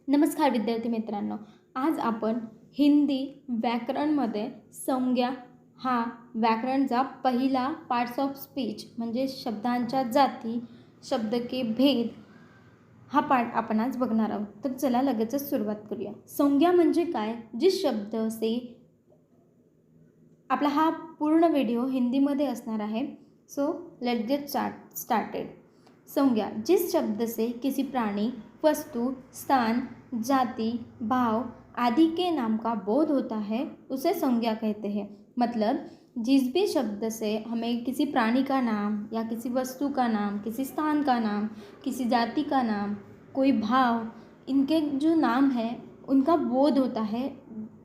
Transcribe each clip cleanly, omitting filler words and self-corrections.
नमस्कार विद्यार्थी मित्रांनो, आज आपण हिंदी व्याकरणमध्ये संज्ञा हा व्याकरणचा पहिला पार्ट्स ऑफ स्पीच म्हणजे शब्दांच्या जाती, शब्द के भेद हा पाठ आपण आज बघणार आहोत. तर चला लगेचच सुरुवात करूया. संज्ञा म्हणजे काय? जिस शब्द से आपला हा पूर्ण व्हिडिओ हिंदीमध्ये असणार आहे. So let's get started. संज्ञा जिस शब्द से किसी प्राणी, वस्तु, स्थान, जाति, भाव आदि के नाम का बोध होता है उसे संज्ञा कहते हैं. मतलब जिस भी शब्द से हमें किसी प्राणी का नाम या किसी वस्तु का नाम, किसी स्थान का नाम, किसी जाति का नाम, कोई भाव, इनके जो नाम है उनका बोध होता है,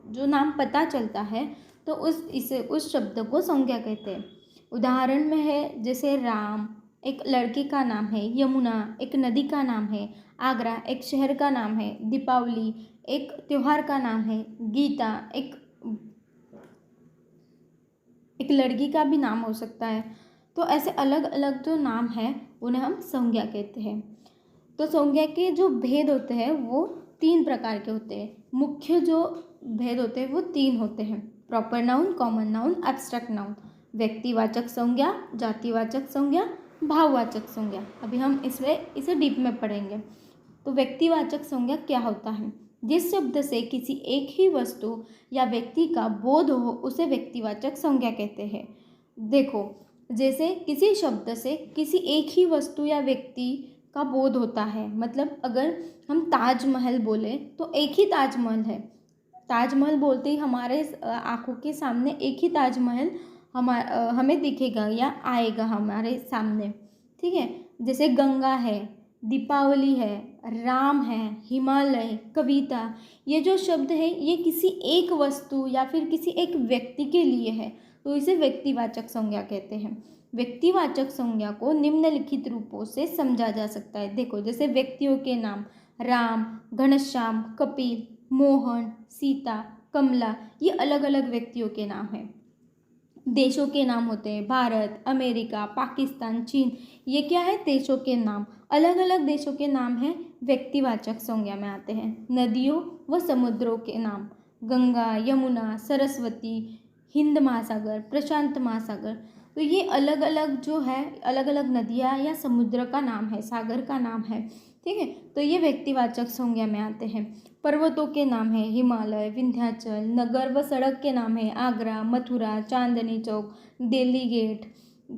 जो नाम पता चलता है, तो उस शब्द को संज्ञा कहते हैं. उदाहरण में है जैसे राम एक लड़के का नाम है, यमुना एक नदी का नाम है, आगरा एक शहर का नाम है, दीपावली एक त्योहार का नाम है, गीता एक लड़की का भी नाम हो सकता है. तो ऐसे अलग अलग जो नाम हैं उन्हें हम संज्ञा कहते हैं. तो संज्ञा के जो भेद होते हैं वो 3 प्रकार के होते हैं. मुख्य जो भेद होते हैं वो 3 होते हैं: proper noun, common noun, abstract noun. व्यक्तिवाचक संज्ञा, जातिवाचक संज्ञा, भाववाचक संज्ञा. अभी हम इसे डीप में पढ़ेंगे. तो व्यक्तिवाचक संज्ञा क्या होता है? जिस शब्द से किसी एक ही वस्तु या व्यक्ति का बोध हो उसे व्यक्तिवाचक संज्ञा कहते हैं. देखो, जैसे किसी शब्द से किसी एक ही वस्तु या व्यक्ति का बोध होता है. मतलब अगर हम ताजमहल बोले तो एक ही ताजमहल है. ताजमहल बोलते ही हमारे आँखों के सामने एक ही ताजमहल हमें दिखेगा या आएगा हमारे सामने. ठीक है. जैसे गंगा है, दीपावली है, राम है, हिमालय, कविता, ये जो शब्द है ये किसी एक वस्तु या फिर किसी एक व्यक्ति के लिए है, तो इसे व्यक्तिवाचक संज्ञा कहते हैं. व्यक्तिवाचक संज्ञा को निम्नलिखित रूपों से समझा जा सकता है. देखो, जैसे व्यक्तियों के नाम राम, घनश्याम, कपिल, मोहन, सीता, कमला, ये अलग अलग व्यक्तियों के नाम हैं. देशों के नाम होते हैं भारत, अमेरिका, पाकिस्तान, चीन. ये क्या है? देशों के नाम. अलग अलग देशों के नाम हैं, व्यक्तिवाचक संज्ञा में आते हैं. नदियों व समुद्रों के नाम गंगा, यमुना, सरस्वती, हिंद महासागर, प्रशांत महासागर. तो ये अलग अलग जो है, अलग अलग नदियाँ या समुद्र का नाम है, सागर का नाम है. ठीक है. तो ये व्यक्तिवाचक संज्ञा में आते हैं. पर्वतों के नाम है हिमालय, विंध्याचल. नगर व सड़क के नाम है आगरा, मथुरा, चांदनी चौक, दिल्ली गेट.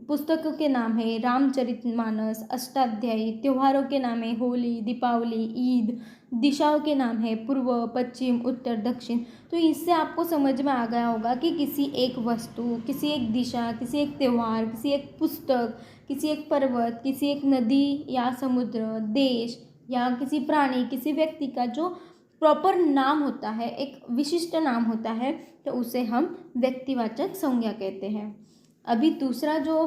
पुस्तकों के नाम है रामचरितमानस, अष्टाध्यायी. त्योहारों के नाम है होली, दीपावली, ईद. दिशाओं के नाम है पूर्व, पश्चिम, उत्तर, दक्षिण. तो इससे आपको समझ में आ गया होगा कि किसी एक वस्तु, किसी एक दिशा, किसी एक त्यौहार, किसी एक पुस्तक, किसी एक पर्वत, किसी एक नदी या समुद्र, देश या किसी प्राणी, किसी व्यक्ति का जो प्रॉपर नाम होता है, एक विशिष्ट नाम होता है, तो उसे हम व्यक्तिवाचक संज्ञा कहते हैं. अभी दूसरा जो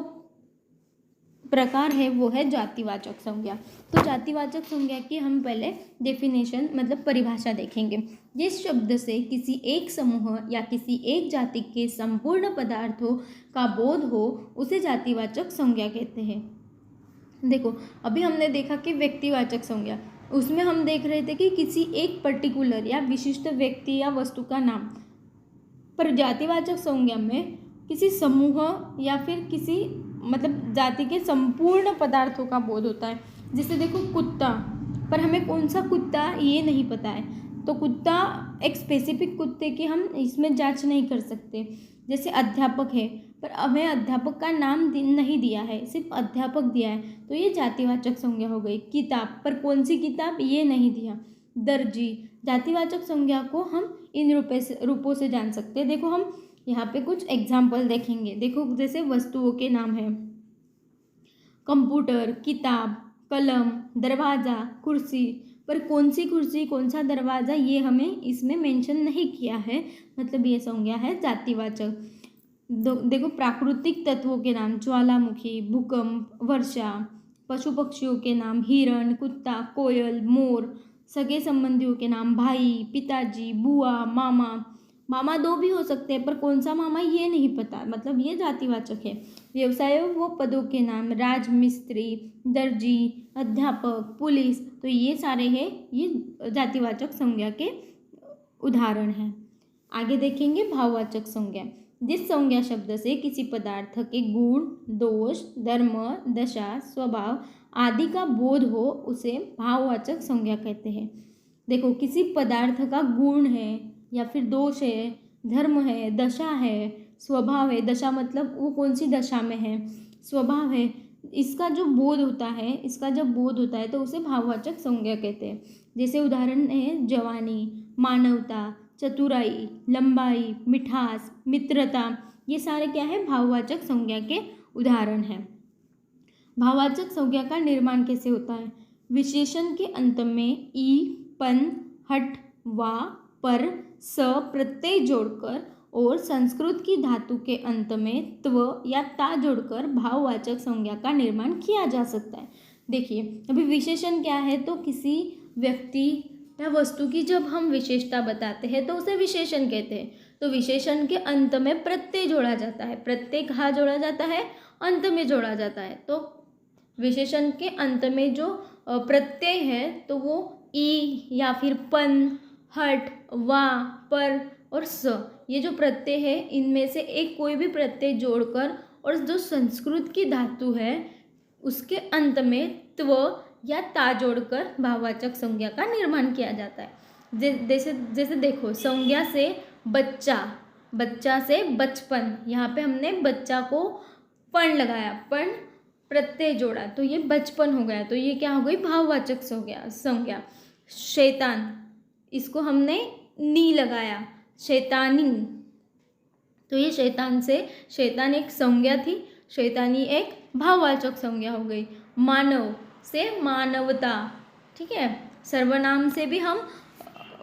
प्रकार है वो है जातिवाचक संज्ञा. तो जातिवाचक संज्ञा की हम पहले डेफिनेशन मतलब परिभाषा देखेंगे. जिस शब्द से किसी एक समूह या किसी एक जाति के संपूर्ण पदार्थों का बोध हो उसे जातिवाचक संज्ञा कहते हैं. देखो, अभी हमने देखा कि व्यक्तिवाचक संज्ञा, उसमें हम देख रहे थे कि किसी एक पर्टिकुलर या विशिष्ट व्यक्ति या वस्तु का नाम. पर जातिवाचक संज्ञा में किसी समूह या फिर किसी मतलब जाति के संपूर्ण पदार्थों का बोध होता है. जैसे देखो, कुत्ता, पर हमें कौन सा कुत्ता ये नहीं पता है, तो कुत्ता एक स्पेसिफिक कुत्ते की हम इसमें जांच नहीं कर सकते. जैसे अध्यापक है, पर हमें अध्यापक का नाम नहीं दिया है, सिर्फ अध्यापक दिया है, तो ये जातिवाचक संज्ञा हो गई. किताब, पर कौन सी किताब ये नहीं दिया. दर्जी. जातिवाचक संज्ञा को हम इन रूपों से जान सकते हैं. देखो, हम यहाँ पे कुछ एग्जाम्पल देखेंगे. देखो, जैसे वस्तुओं के नाम हैं कंप्यूटर, किताब, कलम, दरवाज़ा, कुर्सी. पर कौन सी कुर्सी, कौन सा दरवाज़ा ये हमें इसमें मेंशन नहीं किया है, मतलब ये संज्ञा है जातिवाचक. देखो, प्राकृतिक तत्वों के नाम ज्वालामुखी, भूकंप, वर्षा. पशु पक्षियों के नाम हिरण, कुत्ता, कोयल, मोर. सगे संबंधियों के नाम भाई, पिताजी, बुआ, मामा. मामा दो भी हो सकते हैं, पर कौन सा मामा ये नहीं पता, मतलब ये जातिवाचक है। व्यवसाय वो पदों के नाम, राजमिस्त्री, दर्जी, अध्यापक, पुलिस, तो ये सारे हैं, ये जातिवाचक संज्ञा के उदाहरण हैं। आगे देखेंगे भाववाचक संज्ञा। जिस संज्ञा शब्द से किसी पदार्थ के गुण, दोष, धर्म, दशा, स्वभाव आदि का बोध हो उसे भाववाचक संज्ञा कहते हैं। देखो, किसी पदार्थ का गुण है या फिर दोष है, धर्म है, दशा है, स्वभाव है, दशा मतलब वो कौन सी दशा में है, स्वभाव है, इसका जो बोध होता है, इसका जब बोध होता है तो उसे भाववाचक संज्ञा कहते हैं। जैसे उदाहरण है जवानी, मानवता, चतुराई, लंबाई, मिठास, मित्रता, ये सारे क्या है, भाववाचक संज्ञा के उदाहरण हैं। भाववाचक संज्ञा का निर्माण कैसे होता है? विशेषण के अंत में ई, पन, हट, वा, पर, स प्रत्यय जोड़कर और संस्कृत की धातु के अंत में त्व या ता जोड़कर भाववाचक संज्ञा का निर्माण किया जा सकता है। देखिए, अभी विशेषण क्या है, तो किसी व्यक्ति या वस्तु की जब हम विशेषता बताते हैं तो उसे विशेषण कहते हैं। तो विशेषण के अंत में प्रत्यय जोड़ा जाता है। प्रत्यय कहाँ जोड़ा जाता है? अंत में जोड़ा जाता है। तो विशेषण के अंत में जो प्रत्यय है तो वो ई या फिर पन, हट, वा, पर और स, ये जो प्रत्यय है इनमें से एक कोई भी प्रत्यय जोड़कर और जो संस्कृत की धातु है उसके अंत में त्व या ता जोड़कर भाववाचक संज्ञा का निर्माण किया जाता है। जैसे जैसे देखो, संज्ञा से बच्चा, बच्चा से बचपन, यहाँ पे हमने बच्चा को पण लगाया, पण प्रत्यय जोड़ा तो ये बचपन हो गया, तो ये क्या हो गई, भाववाचक संज्ञा। शैतान, इसको हमने नी लगाया, शैतानी, तो ये शैतान से, शैतान एक संज्ञा थी, शैतानी एक भाववाचक संज्ञा हो गई। मानव से मानवता, ठीक है। सर्वनाम से भी हम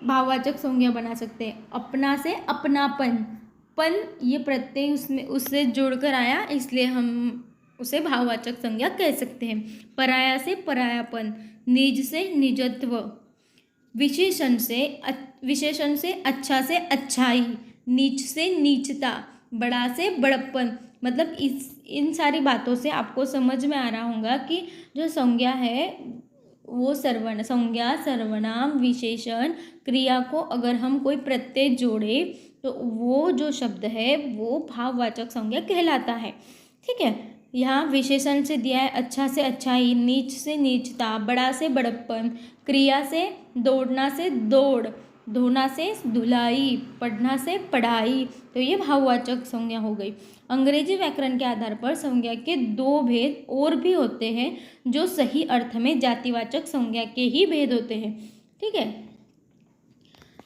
भाववाचक संज्ञा बना सकते हैं। अपना से अपनापन, पन ये प्रत्यय उसमें उससे जोड़कर आया इसलिए हम उसे भाववाचक संज्ञा कह सकते हैं। पराया से परायापन, निज से निजत्व, विशेषण से अच्छा से अच्छाई, नीच से नीचता, बड़ा से बड़प्पन। मतलब इन सारी बातों से आपको समझ में आ रहा होगा कि जो संज्ञा है वो संज्ञा, सर्वनाम, विशेषण, क्रिया को अगर हम कोई प्रत्यय जोड़े तो वो जो शब्द है वो भाववाचक संज्ञा कहलाता है। ठीक है, यहाँ विशेषण से दिया है अच्छा से अच्छाई, नीच से नीचता, बड़ा से बड़प्पन, क्रिया से दौड़ना से दौड़, धोना से धुलाई, पढ़ना से पढ़ाई, तो ये भाववाचक संज्ञा हो गई। अंग्रेजी व्याकरण के आधार पर संज्ञा के दो भेद और भी होते हैं जो सही अर्थ में जातिवाचक संज्ञा के ही भेद होते हैं। ठीक है,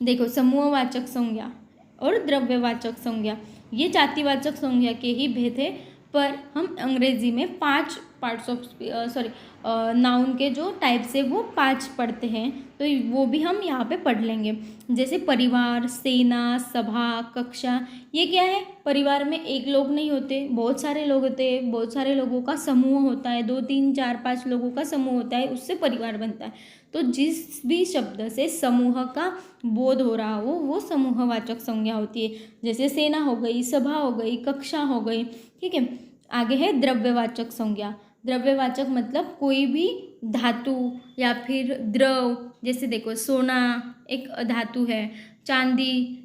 देखो, समूहवाचक संज्ञा और द्रव्यवाचक संज्ञा, ये जातिवाचक संज्ञा के ही भेद है, पर हम अंग्रेजी में 5 पार्ट्स ऑफ नाउन के जो टाइप्स है वो 5 पढ़ते हैं, तो वो भी हम यहाँ पे पढ़ लेंगे। जैसे परिवार, सेना, सभा, कक्षा, ये क्या है, परिवार में एक लोग नहीं होते, बहुत सारे लोग होते हैं, बहुत सारे लोगों का समूह होता है, 2, 3, 4, 5 लोगों का समूह होता है, उससे परिवार बनता है। तो जिस भी शब्द से समूह का बोध हो रहा हो वो समूहवाचक संज्ञा होती है। जैसे सेना हो गई, सभा हो गई, कक्षा हो गई। ठीक है, आगे है द्रव्यवाचक संज्ञा। द्रव्यवाचक मतलब कोई भी धातु या फिर द्रव, जैसे देखो सोना एक धातु है, चांदी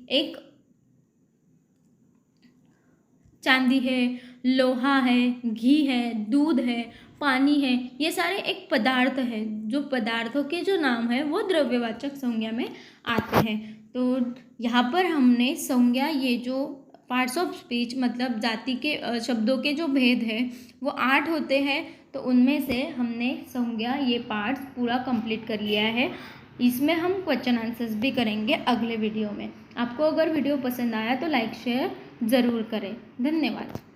है, लोहा है, घी है, दूध है, पानी है, ये सारे एक पदार्थ है। जो पदार्थों के जो नाम है वो द्रव्यवाचक संज्ञा में आते हैं। तो यहाँ पर हमने संज्ञा, ये जो पार्ट्स ऑफ स्पीच मतलब जाति के शब्दों के जो भेद है वो 8 होते हैं, तो उनमें से हमने संज्ञा ये पार्ट्स पूरा कंप्लीट कर लिया है। इसमें हम क्वेश्चन आंसर्स भी करेंगे अगले वीडियो में। आपको अगर वीडियो पसंद आया तो लाइक शेयर ज़रूर करें। धन्यवाद।